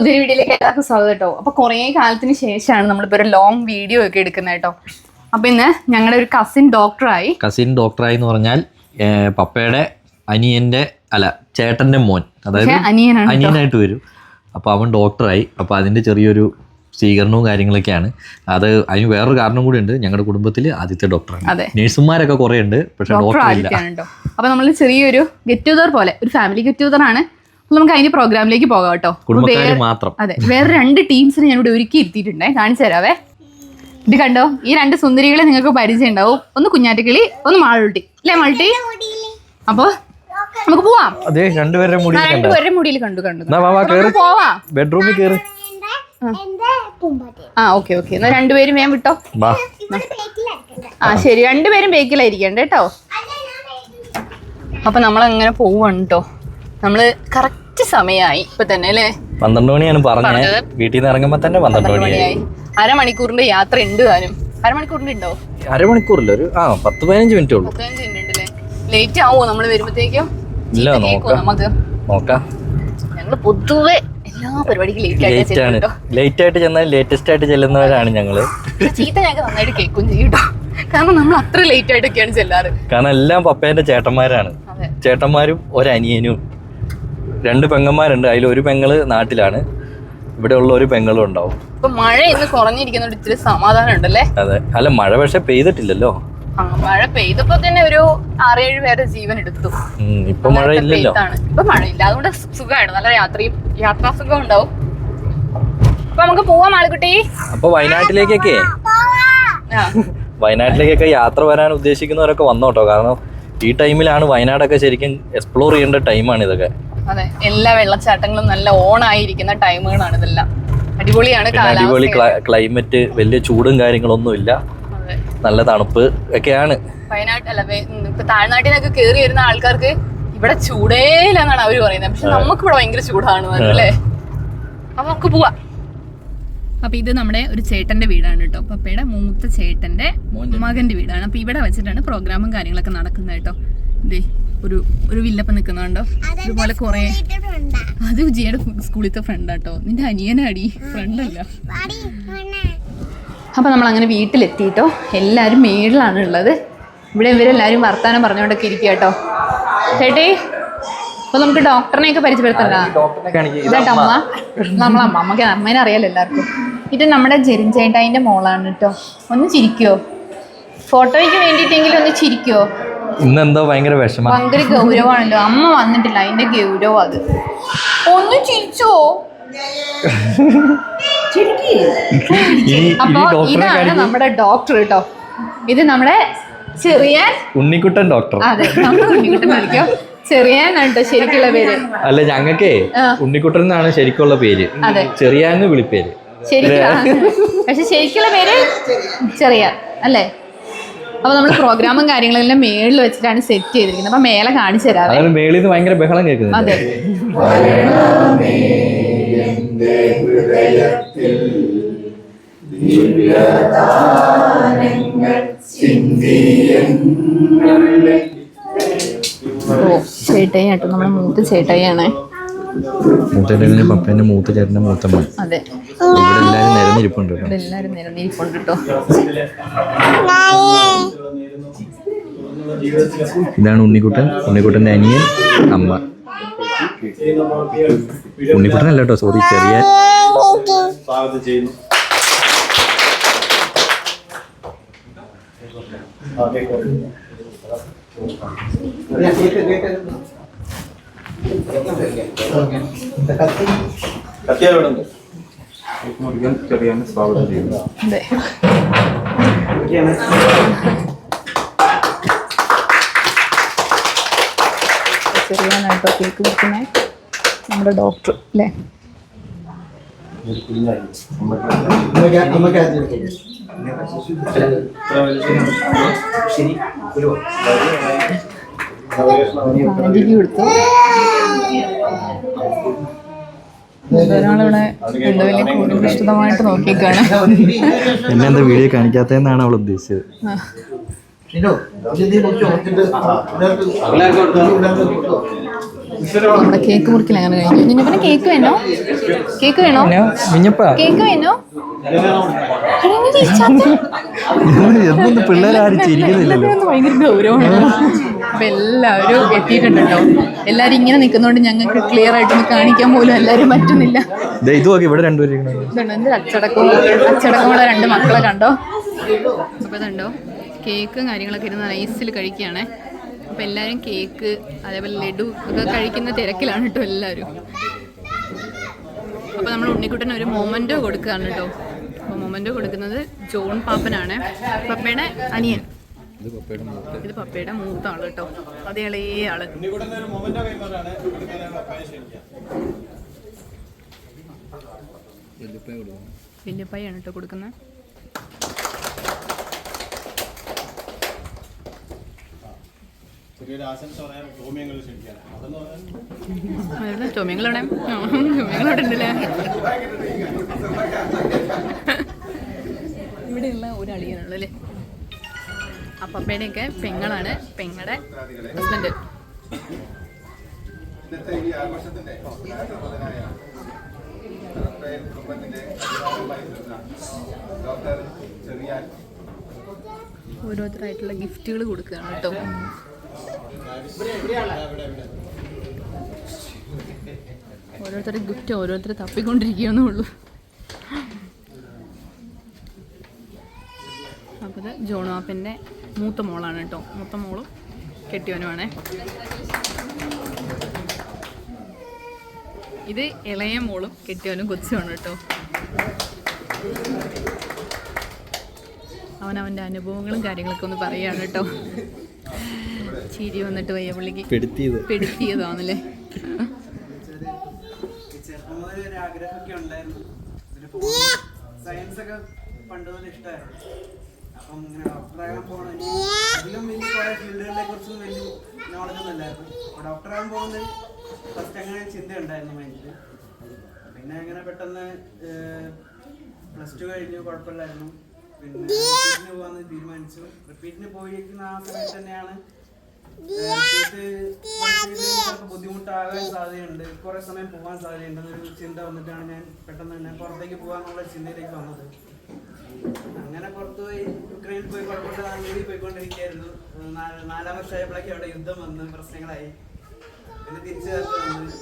പുതിയ വീഡിയോയിലേക്ക് എല്ലാവർക്കും സ്വാഗതം കേട്ടോ. അപ്പോൾ കുറേ കാലത്തിന് ശേഷമാണ് നമ്മളിപ്പോൾ ഒരു ലോങ് വീഡിയോ ഒക്കെ എടുക്കുന്നത് കേട്ടോ. അപ്പോൾ ഇന്ന് ഞങ്ങളുടെ ഒരു കസിൻ ഡോക്ടറായി എന്ന് പറഞ്ഞാൽ പപ്പയുടെ അനിയൻ്റെ ചേട്ടൻ്റെ മോൻ, അതായത് അനിയനായിട്ട് വരും. അപ്പോൾ അവൻ ഡോക്ടറായി. അപ്പോൾ അതിൻ്റെ ചെറിയൊരു സ്വീകരണവും കാര്യങ്ങളൊക്കെയാണ്. അതിന് വേറൊരു കാരണം കൂടി ഉണ്ട്. ഞങ്ങളുടെ കുടുംബത്തിൽ ആദ്യത്തെ ഡോക്ടറാണ്. നേഴ്സുമാരൊക്കെ കുറേ ഉണ്ട്, പക്ഷേ ഡോക്ടർ ഇല്ല. അപ്പോൾ നമ്മൾ ചെറിയൊരു ഗെറ്റ് ടുഗദർ പോലെ ഒരു ഫാമിലി ഗെറ്റ് ടുഗദർ ആണ്. നമുക്ക് അതിന്റെ പ്രോഗ്രാമിലേക്ക് പോകാം കേട്ടോ. മാത്രം. അതെ, വേറെ 2 ടീംസിനെ ഞാൻ ഇവിടെ ഒരുക്കി ഇരുത്തിയിട്ടുണ്ടേ, കാണിച്ചു തരാവേ. ഇത് കണ്ടോ, ഈ 2 സുന്ദരികളെ നിങ്ങൾക്ക് പരിചയം ഉണ്ടാവും. ഒന്ന് കുഞ്ഞാറ്റക്കിളി, ഒന്ന് മാളുട്ടി. അല്ലേ മാളുട്ടി? അപ്പൊ നമുക്ക് പോവാം. രണ്ടുപേരുടെ മുടിയിൽ കണ്ടു പോവാം. ബെഡ്റൂമിൽ കയറി. ഓക്കെ എന്നാ രണ്ടുപേരും വേഗം വിട്ടോ. ശരി, രണ്ടുപേരും ബേക്കിലായിരിക്കണ്ട കേട്ടോ. അപ്പൊ നമ്മളങ്ങനെ പോവാണ് കേട്ടോ. നമ്മള് കറക്റ്റ് സമയമായി ഇപ്പൊ തന്നെ അല്ലേ? 12 മണിയാണ് പറഞ്ഞത്. വീട്ടിൽ നിന്ന് ഇറങ്ങുമ്പോ തന്നെ 12 മണിയായി. അരമണിക്കൂറിന്റെ യാത്ര ഉണ്ട് താനും. അരമണിക്കൂറിന്റെ ഉണ്ടോ? അരമണിക്കൂറില്ല, ഒരു 10-15 മിനിറ്റ് ഉള്ളൂ. 15 മിനിറ്റ് ഉണ്ടല്ലേ? ലേറ്റ് ആവോ നമ്മള് വരുമ്പത്തേക്കും? ഇല്ല, നോക്കാം. ഞങ്ങള് പൊതുവെ എല്ലാ പരിപാടിക്കും ലേറ്റ് ആയിട്ട് ചെന്നാൽ ലേറ്റസ്റ്റ് ആയിട്ട് ചെല്ലുന്നവരാണ് ഞങ്ങള്. ചീത്ത ഞങ്ങൾക്ക് നന്നായിട്ട് കേൾക്കും ചെയ്യും കേട്ടോ. കാരണം നമ്മൾ അത്ര ലേറ്റ് ആയിട്ടൊക്കെയാണ് ചെല്ലാറ്. കാരണം എല്ലാം പപ്പേന്റെ ചേട്ടന്മാരാണ്. ചേട്ടന്മാരും ഒരനിയനും 2 പെങ്ങന്മാരുണ്ട്. അതിലൊരു പെങ്ങള് നാട്ടിലാണ്. ഇവിടെ ഉള്ള ഒരു പെങ്ങളും ഉണ്ടാവും. ഇപ്പൊ മഴ ഇന്ന് കുറഞ്ഞിരിക്കുന്നോണ്ട് ഇത്തിരി സമാധാനം ഉണ്ടല്ലേ? അതെ. അല്ല, മഴ പക്ഷെ പെയ്തിട്ടില്ലല്ലോ. മഴ പെയ്തപ്പോ തന്നെ ഒരു 6-7 പേരെ ജീവൻ എടുത്തു. ഇപ്പൊ മഴ ഇല്ലല്ലോ. ഇപ്പൊ മഴയില്ല, അതുകൊണ്ട് സുഖമാണ്. നല്ല യാത്രാ സുഖം ഉണ്ടാവും. അപ്പൊ നമുക്ക് പോവാം ആൾക്കുട്ടി. അപ്പൊ വയനാട്ടിലേക്കൊക്കെ യാത്ര വരാൻ ഉദ്ദേശിക്കുന്നവരൊക്കെ വന്നോട്ടോ. കാരണം ഈ ടൈമിലാണ് വയനാടൊക്കെ ശരിക്കും എക്സ്പ്ലോർ ചെയ്യേണ്ട ടൈമാണ് ഇതൊക്കെ. അതെ, എല്ലാ വെള്ളച്ചാട്ടങ്ങളും നല്ല ഓണായിരിക്കുന്ന ടൈമുകളാണ് ഇതെല്ലാം. അടിപൊളിയാണ്. അടിപൊളി ക്ലൈമറ്റ്, വലിയ ചൂടും കാര്യങ്ങളൊന്നും ഇല്ല, നല്ല തണുപ്പ് ഒക്കെയാണ്. വയനാട് ഇപ്പൊ താഴ്നാട്ടിൽ നിന്നൊക്കെ കേറി വരുന്ന ആൾക്കാർക്ക് ഇവിടെ ചൂടേലെന്നാണ് അവര് പറയുന്നത്. പക്ഷെ നമുക്ക് ഇവിടെ ഭയങ്കര ചൂടാണ് അല്ലേ? അപ്പൊ നമുക്ക് പോവാം. അപ്പൊ ഇത് നമ്മുടെ ഒരു ചേട്ടന്റെ വീടാണ് കേട്ടോ. പപ്പയുടെ മൂത്ത ചേട്ടന്റെ മകന്റെ വീടാണ്. അപ്പൊ ഇവിടെ വെച്ചിട്ടാണ് പ്രോഗ്രാമും കാര്യങ്ങളൊക്കെ നടക്കുന്നത് കേട്ടോ. ഇതേ ഒരു വില്ലപ്പം നിൽക്കുന്നുണ്ടോ? ഇതുപോലെ കുറെ. അത് വിജയുടെ സ്കൂളിലത്തെ ഫ്രണ്ടാട്ടോ. നിന്റെ അനിയനാടി, ഫ്രണ്ടല്ല. അപ്പൊ നമ്മൾ അങ്ങനെ വീട്ടിലെത്തിയിട്ടോ. എല്ലാരും മേളിലാണ് ഉള്ളത്. ഇവിടെ ഇവരെല്ലാരും വർത്താനം പറഞ്ഞുകൊണ്ടൊക്കെ ഇരിക്കുക കേട്ടോ. ചേട്ടേ, അപ്പൊ നമുക്ക് ഡോക്ടറിനെയൊക്കെ പരിചയപ്പെടുത്തണ്ട. ഇതായിട്ട് അമ്മക്ക് അമ്മേനെ അറിയാലോ എല്ലാവർക്കും. ഇത് നമ്മുടെ ജെറിൻ ചേട്ടായിന്റെ മോളാണ് കേട്ടോ. ഒന്ന് ചിരിക്കോ? ഫോട്ടോയ്ക്ക് വേണ്ടിയിട്ടെങ്കിലും ഒന്ന് ചിരിക്കോ? ഇന്നെന്തോ ഭയങ്കര വിഷമം, ഭയങ്കര ഗൗരവമാണല്ലോ. അമ്മ വന്നിട്ടില്ല, അതിന്റെ ഗൗരവം അത്. ഒന്ന് ചിരിച്ചോ? അപ്പൊ ഇതാണ് നമ്മുടെ ഡോക്ടർ കേട്ടോ. ഇത് നമ്മുടെ ചെറിയാൻ ഉണ്ണിക്കുട്ടൻ ഡോക്ടർ. അതെ, നമ്മൾ ഉണ്ണിക്കുട്ടൻ വിളിക്കാം. ചെറിയാനാണ് കേട്ടോ ശരിക്കുള്ള പേര്. അല്ല, ഞങ്ങൾക്കേ ഉണ്ണിക്കുട്ടൻ എന്നാണ് ശരിക്കുള്ള പേര്. ചെറിയാന്ന് വിളിപ്പേര് പക്ഷെ ശരിക്കുള്ള പേര് ചെറിയാൻ അല്ലേ? അപ്പൊ നമ്മൾ പ്രോഗ്രാമും കാര്യങ്ങളെല്ലാം മേളിൽ വെച്ചിട്ടാണ് സെറ്റ് ചെയ്തിരിക്കുന്നത്. അപ്പൊ മേലെ കാണിച്ചു തരാം. മേളിൽ നിന്ന് ഭയങ്കര ബഹളം കേൾക്കുന്നത്. അതെ. ചേട്ടായി കേട്ടോ, നമ്മുടെ മൂത്ത ചേട്ടായിയാണ്. പപ്പേന്റെ മൂത്ത ചേട്ടന്റെ മൂത്തമ്മ. അതെ, എല്ലാരും നിരന്നിരിപ്പുണ്ട് കേട്ടോ. ഇതാണ് ഉണ്ണിക്കുട്ടന്റെ അനിയൻ, അമ്മ. ഉണ്ണിക്കുട്ടനല്ല കേട്ടോ, സോറി, ചെറിയ. സ്വാഗതം ചെയ്യുന്നു. ചെറിയാനായിട്ടോ കേക്ക് കൊടുക്കുന്നേ നമ്മുടെ ഡോക്ടർ അല്ലേ? കൊടുത്തു. ഒരാളിവിടെ വലിയ വിശദമായിട്ട് നോക്കിക്കാണ്. എന്നെന്താ വീഡിയോ കാണിക്കാത്തതെന്നാണ് അവൾ ഉദ്ദേശിച്ചത്. നമ്മുടെ കേക്ക് മുറിക്കൽ അങ്ങനെ കഴിഞ്ഞു. നിന്നെ കേക്ക് വേണോ? കേക്ക് വേണോ? കേക്ക് വേണോ? പിള്ളേരാരും ചിരിക്കുന്നില്ലല്ലോ. ഭയങ്കര ഗൗരവമാണ്. അപ്പൊ എല്ലാവരും എത്തിയിട്ടുണ്ട് കേട്ടോ. എല്ലാരും ഇങ്ങനെ നിൽക്കുന്നോണ്ട് ഞങ്ങൾക്ക് ക്ലിയർ ആയിട്ടൊന്ന് കാണിക്കാൻ പോലും എല്ലാരും പറ്റുന്നില്ല. ഇവിടെ രണ്ടുപേരും എന്ത് അച്ചടക്കമുള്ള 2 മക്കളെ കണ്ടോ. അപ്പൊ ഇതുണ്ടോ കേക്കും കാര്യങ്ങളൊക്കെ ഇരുന്ന് നൈസിൽ കഴിക്കുകയാണേ. അപ്പൊ എല്ലാരും കേക്ക് അതേപോലെ ലഡു ഒക്കെ കഴിക്കുന്ന തിരക്കിലാണ് കേട്ടോ എല്ലാവരും. അപ്പൊ നമ്മൾ ഉണ്ണിക്കുട്ടന് ഒരു മൊമെന്റോ കൊടുക്കുകയാണ് കേട്ടോ. അപ്പോൾ മൊമെന്റോ കൊടുക്കുന്നത് ജോൺ പാപ്പനാണ്, പപ്പയുടെ അനിയൻ. ഇത് പപ്പയുടെ മൂത്ത ആള് കേട്ടോ, അത് ഇളയ ആള്. വല്യപ്പായാണ് കേട്ടോ കൊടുക്കുന്നത്. ടോമിയങ്ങളവിടെ ഉണ്ടല്ലേ. ഇവിടെയുള്ള ഒരു അളിയനുള്ളൂ അല്ലേ. ആ പപ്പയുടെയൊക്കെ പെങ്ങളാണ്, പെങ്ങളുടെ ഹസ്ബൻഡ്. ഓരോരുത്തരായിട്ടുള്ള ഗിഫ്റ്റുകൾ കൊടുക്കുകയാണ് കേട്ടോ. ഓരോരുത്തരുടെ ഗിഫ്റ്റ് ഓരോരുത്തർ തപ്പിക്കൊണ്ടിരിക്കുകയെന്നേ ഉള്ളൂ. അപ്പോൾ ഇത് ജോണാപ്പൻ്റെ മൂത്ത മോളാണ് കേട്ടോ. മൂത്ത മോളും കെട്ടിയവനുമാണേ. ഇത് ഇളയ മോളും കെട്ടിയവനും കൊച്ചുമാണ് കേട്ടോ. അവൻ്റെ അനുഭവങ്ങളും കാര്യങ്ങളൊക്കെ ഒന്ന് പറയുകയാണ് കേട്ടോ. ചിരി വന്നിട്ട് വയ്യ പുള്ളിക്ക്. പെടുത്തിയതാണല്ലേ. സയൻസ് ഒക്കെ പണ്ട് പോലെ ഇഷ്ടമായിരുന്നു. അപ്പം ഇങ്ങനെ ഡോക്ടറാകാൻ പോകണം. അതിലും വലിയ കുറേ ഫീൽഡുകളെ കുറിച്ചും വലിയ നോളജ് ഒന്നും ഇല്ലായിരുന്നു. ഡോക്ടറാകാൻ പോകുന്നത് ഫസ്റ്റ് അങ്ങനെ ചിന്ത ഉണ്ടായിരുന്നു മൈൻഡിൽ. പിന്നെ അങ്ങനെ പെട്ടെന്ന് +2 കഴിഞ്ഞു, കുഴപ്പമില്ലായിരുന്നു. പിന്നെ റിപ്പീറ്റിന് പോകാമെന്ന് തീരുമാനിച്ചു. റിപ്പീറ്റിന് പോയിരിക്കുന്ന ആ സമയത്ത് തന്നെയാണ് ചിലപ്പോൾ ബുദ്ധിമുട്ടാകാൻ സാധ്യതയുണ്ട്, കുറേ സമയം പോകാൻ സാധ്യതയുണ്ടെന്നൊരു ചിന്ത വന്നിട്ടാണ് ഞാൻ പെട്ടെന്ന് തന്നെ പുറത്തേക്ക് പോകാനുള്ള ചിന്തയിലേക്ക് വന്നത്. അങ്ങനെ പുറത്തുപോയി യുക്രൈനിൽ പോയി കുഴപ്പമില്ല നല്ല രീതിയിൽ പോയിക്കൊണ്ടിരിക്കുകയായിരുന്നു. 4 വർഷമായപ്പോഴേക്കും അവിടെ യുദ്ധം വന്ന് പ്രശ്നങ്ങളായി. പിന്നെ തിരിച്ചു വന്ന്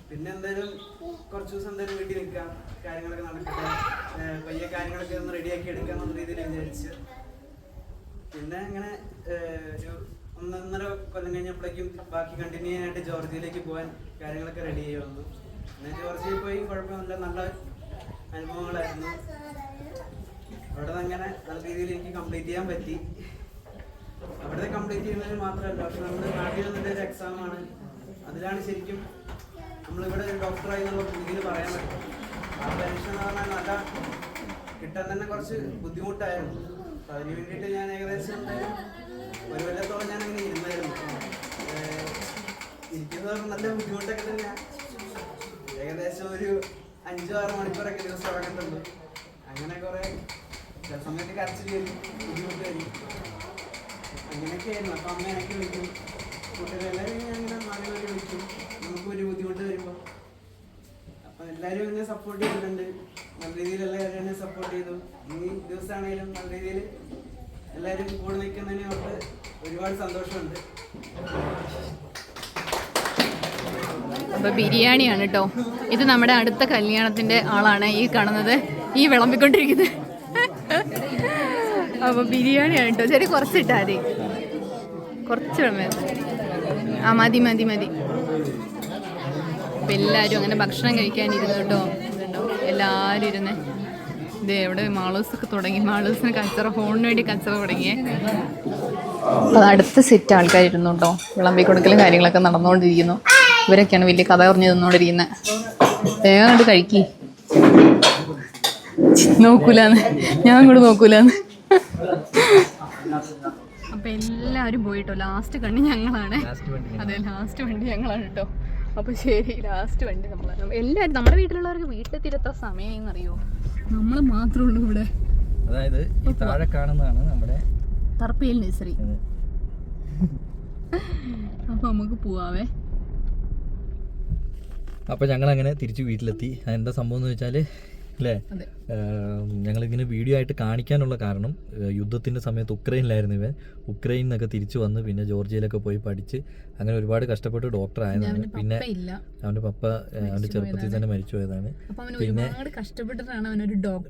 പിന്നെ എന്തായാലും കുറച്ച് ദിവസം എന്തായാലും വീട്ടിൽ നിൽക്കാം, കാര്യങ്ങളൊക്കെ നടക്കട്ടെ, പയ്യെ കാര്യങ്ങളൊക്കെ ഒന്ന് റെഡിയാക്കി എടുക്കാമെന്ന രീതിയിൽ വിചാരിച്ചു. പിന്നെ അങ്ങനെ ഒരു 1.5 കൊല്ലം കഴിഞ്ഞപ്പോഴേക്കും ബാക്കി കണ്ടിന്യൂ ചെയ്യാനായിട്ട് ജോർജിയയിലേക്ക് പോകാൻ കാര്യങ്ങളൊക്കെ റെഡി ആയി വന്നു. പിന്നെ ജോർജിയയിൽ പോയി കുഴപ്പമില്ല, നല്ല അനുഭവങ്ങളായിരുന്നു. അവിടെ നിന്ന് അങ്ങനെ നല്ല രീതിയിൽ എനിക്ക് കംപ്ലീറ്റ് ചെയ്യാൻ പറ്റി. അവിടുത്തെ കംപ്ലീറ്റ് ചെയ്യുന്നതിന് മാത്രമല്ല, പക്ഷെ നമ്മുടെ നാട്ടിൽ വന്നിട്ട് ഒരു എക്സാമാണ്. അതിലാണ് ശരിക്കും നമ്മളിവിടെ ഒരു ഡോക്ടറായി എന്നുള്ള രീതിയിൽ പറയാൻ പറ്റും. ആ പരീക്ഷ എന്ന് പറഞ്ഞാൽ നല്ല കിട്ടാൻ തന്നെ കുറച്ച് ബുദ്ധിമുട്ടായിരുന്നു. അപ്പം അതിന് വേണ്ടിയിട്ട് ഞാൻ ഏകദേശം ഒരു കൊല്ലത്തോളം ഞാൻ അങ്ങനെ ഇരുന്നായിരുന്നു. ഇരിക്കുന്നത് നല്ല ബുദ്ധിമുട്ടൊക്കെ തന്നെയാണ്. ഏകദേശം ഒരു 5-6 മണിക്കൂറൊക്കെ ദിവസം ഉറങ്ങുന്നുണ്ട്. അങ്ങനെ കുറേ ചില സമയത്ത് കരച്ചിൽ വരും, ബുദ്ധിമുട്ട് വരും, അങ്ങനെയൊക്കെ ആയിരുന്നു. അപ്പം അമ്മ എനിക്ക് വിളിക്കും, കുട്ടികളെല്ലാവരും ഞാൻ അങ്ങനെ മാറി മാറി വിളിക്കും നമുക്ക് ഒരു ബുദ്ധിമുട്ട് വരുമ്പോൾ. അപ്പം എല്ലാവരും എന്നെ സപ്പോർട്ട് ചെയ്തിട്ടുണ്ട്, നല്ല രീതിയിൽ എല്ലാവരും എന്നെ സപ്പോർട്ട് ചെയ്തു. ഈ ദിവസമാണെങ്കിലും നല്ല രീതിയിൽ എല്ലാവരും കൂടെ നിൽക്കുന്നതിന് ഓർത്ത് ഒരുപാട് സന്തോഷമുണ്ട്. അപ്പോൾ ബിരിയാണിയാണ് കേട്ടോ. ഇത് നമ്മുടെ അടുത്ത കല്യാണത്തിൻ്റെ ആളാണ് ഈ കാണുന്നത്, ഈ വിളമ്പിക്കൊണ്ടിരിക്കുന്നത്. അപ്പോൾ ബിരിയാണിയാണ് കേട്ടോ. ശരി, കുറച്ചിട്ടാ മതി, കുറച്ച് വിളമ്പ. ആ മതി മതി മതി. അപ്പം എല്ലാവരും അങ്ങനെ ഭക്ഷണം കഴിക്കാനിരുന്നു കേട്ടോ. ഇതുണ്ടോ എല്ലാവരും ഇരുന്ന്. ഇത് എവിടെ മാളൂസൊക്കെ തുടങ്ങി, മാളൂസിന് കച്ചറ, ഫോണിന് വേണ്ടി കച്ചറ തുടങ്ങിയേ. അപ്പോൾ അടുത്ത സെറ്റ് ആൾക്കാരിരുന്നു കേട്ടോ. വിളമ്പി കൊടുക്കലും കാര്യങ്ങളൊക്കെ നടന്നുകൊണ്ടിരിക്കുന്നു. ഇവരൊക്കെയാണ് വലിയ കഥ പറഞ്ഞു തന്നുകൊണ്ടിരിക്കുന്നത്. വേഗം കണ്ട് കഴിക്കി, നോക്കൂലെന്ന്, ഞാൻ കൂടെ നോക്കൂലെന്ന്. അപ്പം എല്ലാവരും പോയിട്ടോ. ലാസ്റ്റ് കണ്ടി ഞങ്ങളാണ്. അതെ, ലാസ്റ്റ് വണ്ടി ഞങ്ങളാണ് കേട്ടോ. അപ്പോൾ ശരി, ലാസ്റ്റ് വണ്ടി നമ്മളാണ്. എല്ലാവരും നമ്മുടെ വീട്ടിലുള്ളവർക്ക് വീട്ടിലെത്തിയിട്ട് എത്ര സമയമായെന്നറിയോ? നമ്മൾ മാത്രമേ ഉള്ളൂ ഇവിടെ. അതായത് ഈ താഴെ കാണുന്നതാണ് നമ്മുടെ തർപ്പയിൽ നഴ്സറി. അപ്പോൾ നമുക്ക് പോവാവേ. അപ്പോൾ ഞങ്ങളങ്ങനെ തിരിച്ച് വീട്ടിലെത്തി. എന്താ സംഭവം എന്ന് വെച്ചാൽ അല്ലേ, ഞങ്ങളിങ്ങനെ വീഡിയോ ആയിട്ട് കാണിക്കാനുള്ള കാരണം യുദ്ധത്തിൻ്റെ സമയത്ത് ഉക്രൈനിലായിരുന്നു ഇവൻ. ഉക്രൈനിൽ നിന്നൊക്കെ തിരിച്ചു വന്ന് പിന്നെ ജോർജിയയിലൊക്കെ പോയി പഠിച്ച് അങ്ങനെ ഒരുപാട് കഷ്ടപ്പെട്ട് ഡോക്ടർ ആയതാണ്. പിന്നെ അവൻ്റെ പപ്പ അവൻ്റെ ചെറുപ്പത്തിൽ തന്നെ മരിച്ചു പോയതാണ്. പിന്നെ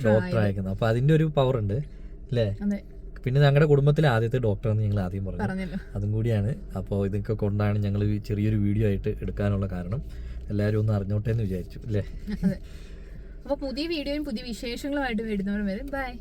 ഡോക്ടർ ആയിരിക്കുന്നത്. അപ്പോൾ അതിൻ്റെ ഒരു പവർ ഉണ്ട് അല്ലേ. പിന്നെ ഞങ്ങളുടെ കുടുംബത്തിലെ ആദ്യത്തെ ഡോക്ടറാണെന്ന് ഞങ്ങൾ ആദ്യം പറഞ്ഞു, അതും കൂടിയാണ്. അപ്പോൾ ഇതൊക്കെ കൊണ്ടാണ് ഞങ്ങൾ ചെറിയൊരു വീഡിയോ ആയിട്ട് എടുക്കാനുള്ള കാരണം. എല്ലാവരും ഒന്ന് അറിഞ്ഞോട്ടെ എന്ന് വിചാരിച്ചു അല്ലേ. അപ്പോൾ പുതിയ വീഡിയോയും പുതിയ വിശേഷങ്ങളുമായിട്ട് വരുന്നവരും വരെ ബൈ.